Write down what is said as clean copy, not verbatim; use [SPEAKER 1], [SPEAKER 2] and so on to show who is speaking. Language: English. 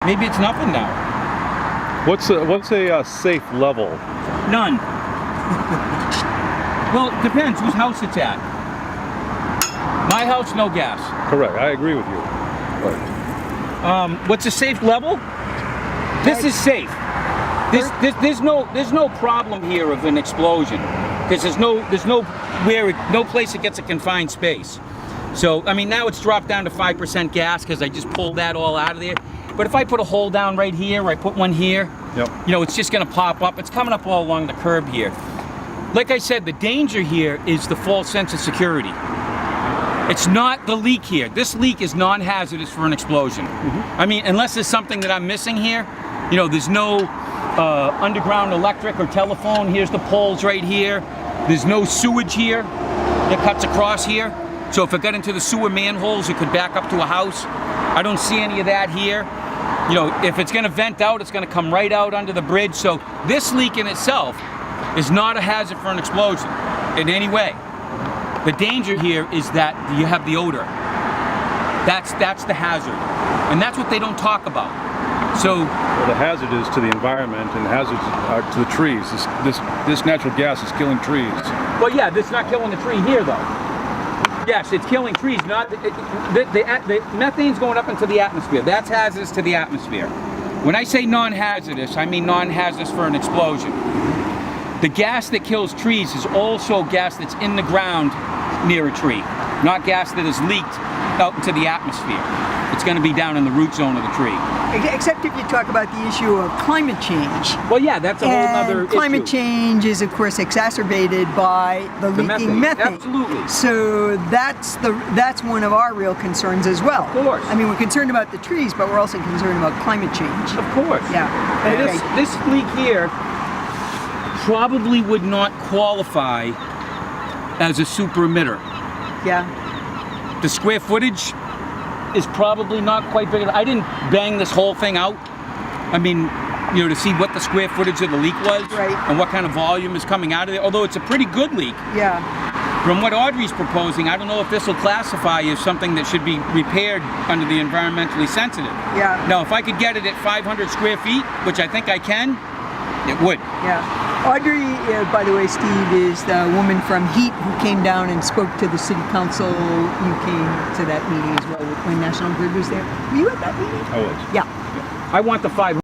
[SPEAKER 1] Maybe it's nothing now.
[SPEAKER 2] What's a safe level?
[SPEAKER 1] None. Well, it depends whose house it's at. My house, no gas.
[SPEAKER 2] Correct. I agree with you. Right.
[SPEAKER 1] What's a safe level? This is safe. There's no problem here of an explosion because there's no place it gets a confined space. So I mean now it's dropped down to 5% gas because I just pulled that all out of there. But if I put a hole down right here, or I put one here,
[SPEAKER 2] yep.
[SPEAKER 1] You know, it's just going to pop up. It's coming up all along the curb here. Like I said, the danger here is the false sense of security. It's not the leak here. This leak is non-hazardous for an explosion. I mean, unless there's something that I'm missing here. You know, there's no underground electric or telephone. Here's the poles right here. There's no sewage here that cuts across here. So if it got into the sewer manholes, it could back up to a house. I don't see any of that here. You know, if it's going to vent out, it's going to come right out under the bridge. So this leak in itself is not a hazard for an explosion in any way. The danger here is that you have the odor. That's the hazard. And that's what they don't talk about. So
[SPEAKER 2] well, the hazard is to the environment and hazards are to the trees. This natural gas is killing trees.
[SPEAKER 1] Well, yeah, this is not killing the tree here, though. Yes, it's killing trees. Not the methane's going up into the atmosphere. That's hazardous to the atmosphere. When I say non-hazardous, I mean non-hazardous for an explosion. The gas that kills trees is also gas that's in the ground near a tree, not gas that is leaked out into the atmosphere. It's going to be down in the root zone of the tree.
[SPEAKER 3] Except if you talk about the issue of climate change.
[SPEAKER 1] Well, yeah, that's a whole other issue.
[SPEAKER 3] Climate change is, of course, exacerbated by the leaking methane.
[SPEAKER 1] Absolutely.
[SPEAKER 3] So that's one of our real concerns as well.
[SPEAKER 1] Of course.
[SPEAKER 3] I mean, we're concerned about the trees, but we're also concerned about climate change.
[SPEAKER 1] Of course.
[SPEAKER 3] Yeah.
[SPEAKER 1] And
[SPEAKER 3] Okay.
[SPEAKER 1] this leak here probably would not qualify as a super emitter.
[SPEAKER 3] Yeah.
[SPEAKER 1] The square footage is probably not quite big enough. I didn't bang this whole thing out. I mean, you know, to see what the square footage of the leak was,
[SPEAKER 3] right,
[SPEAKER 1] and what kind of volume is coming out of it. Although it's a pretty good leak.
[SPEAKER 3] Yeah.
[SPEAKER 1] From what Audrey's proposing, I don't know if this will classify as something that should be repaired under the environmentally sensitive.
[SPEAKER 3] Yeah.
[SPEAKER 1] Now, if I could get it at 500 square feet, which I think I can, it would.
[SPEAKER 3] Yeah. Audrey, by the way, Steve, is the woman from Heat who came down and spoke to the city council. You came to that meeting as well when National Grid was there. Were you at that meeting?
[SPEAKER 2] I was.
[SPEAKER 3] Yeah.
[SPEAKER 1] I want the 500.